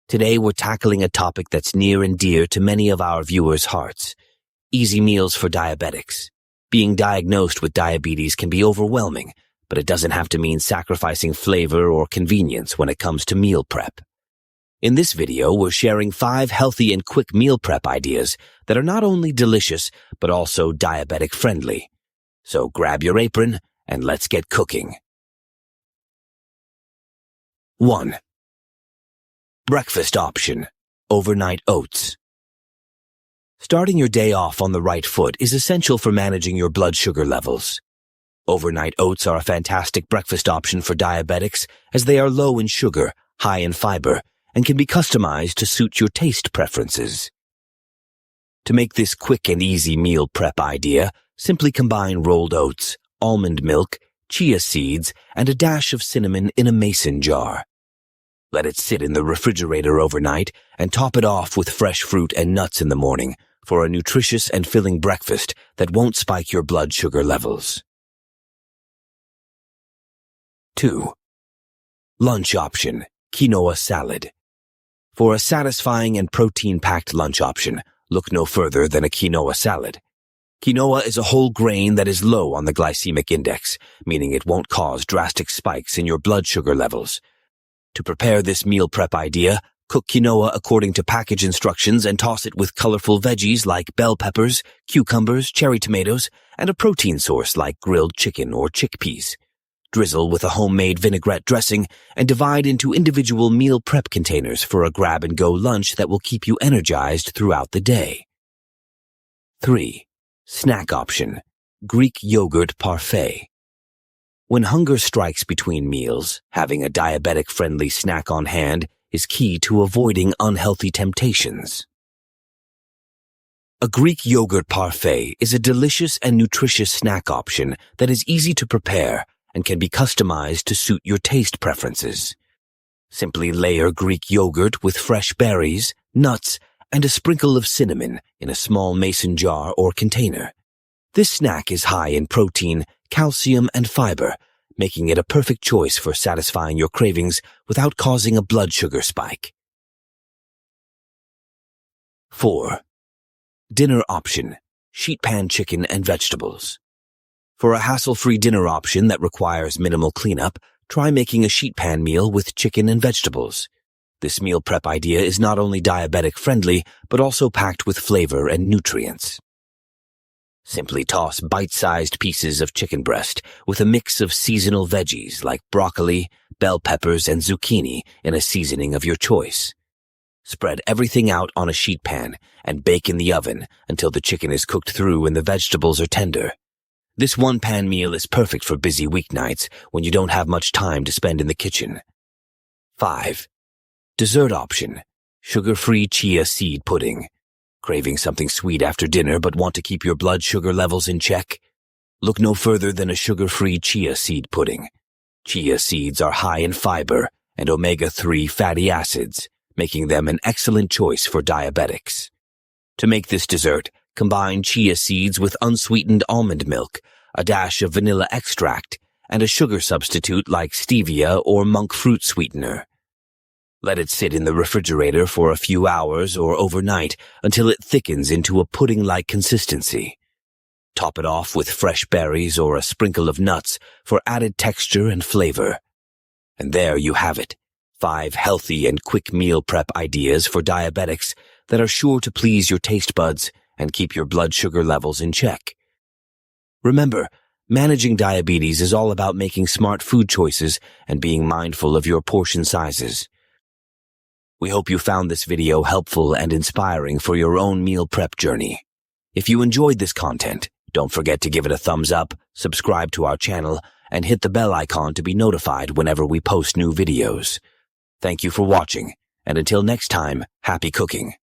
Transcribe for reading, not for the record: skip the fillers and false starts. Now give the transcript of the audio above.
Today we're tackling a topic that's near and dear to many of our viewers' hearts: easy meals for diabetics. Being diagnosed with diabetes can be overwhelming, but it doesn't have to mean sacrificing flavor or convenience when it comes to meal prep. In this video, we're sharing 5 healthy and quick meal prep ideas that are not only delicious, but also diabetic-friendly. So grab your apron and let's get cooking. 1. Breakfast option: overnight oats. Starting your day off on the right foot is essential for managing your blood sugar levels. Overnight oats are a fantastic breakfast option for diabetics as they are low in sugar, high in fiber, and can be customized to suit your taste preferences. To make this quick and easy meal prep idea, simply combine rolled oats, almond milk, chia seeds, and a dash of cinnamon in a mason jar. Let it sit in the refrigerator overnight and top it off with fresh fruit and nuts in the morning for a nutritious and filling breakfast that won't spike your blood sugar levels. 2. Lunch option: quinoa salad. For a satisfying and protein-packed lunch option, look no further than a quinoa salad. Quinoa is a whole grain that is low on the glycemic index, meaning it won't cause drastic spikes in your blood sugar levels. To prepare this meal prep idea, cook quinoa according to package instructions and toss it with colorful veggies like bell peppers, cucumbers, cherry tomatoes, and a protein source like grilled chicken or chickpeas. Drizzle with a homemade vinaigrette dressing and divide into individual meal prep containers for a grab-and-go lunch that will keep you energized throughout the day. 3. Snack option: Greek yogurt parfait. When hunger strikes between meals, having a diabetic-friendly snack on hand is key to avoiding unhealthy temptations. A Greek yogurt parfait is a delicious and nutritious snack option that is easy to prepare and can be customized to suit your taste preferences. Simply layer Greek yogurt with fresh berries, nuts, and a sprinkle of cinnamon in a small mason jar or container. This snack is high in protein, calcium, and fiber, making it a perfect choice for satisfying your cravings without causing a blood sugar spike. 4. Dinner option: sheet pan chicken and vegetables. For a hassle-free dinner option that requires minimal cleanup, try making a sheet pan meal with chicken and vegetables. This meal prep idea is not only diabetic-friendly, but also packed with flavor and nutrients. Simply toss bite-sized pieces of chicken breast with a mix of seasonal veggies like broccoli, bell peppers, and zucchini in a seasoning of your choice. Spread everything out on a sheet pan and bake in the oven until the chicken is cooked through and the vegetables are tender. This one-pan meal is perfect for busy weeknights when you don't have much time to spend in the kitchen. 5. Dessert option: sugar-free chia seed pudding. Craving something sweet after dinner but want to keep your blood sugar levels in check? Look no further than a sugar-free chia seed pudding. Chia seeds are high in fiber and omega-3 fatty acids, making them an excellent choice for diabetics. To make this dessert, combine chia seeds with unsweetened almond milk, a dash of vanilla extract, and a sugar substitute like stevia or monk fruit sweetener. Let it sit in the refrigerator for a few hours or overnight until it thickens into a pudding-like consistency. Top it off with fresh berries or a sprinkle of nuts for added texture and flavor. And there you have it, 5 healthy and quick meal prep ideas for diabetics that are sure to please your taste buds and keep your blood sugar levels in check. Remember, managing diabetes is all about making smart food choices and being mindful of your portion sizes. We hope you found this video helpful and inspiring for your own meal prep journey. If you enjoyed this content, don't forget to give it a thumbs up, subscribe to our channel, and hit the bell icon to be notified whenever we post new videos. Thank you for watching, and until next time, happy cooking.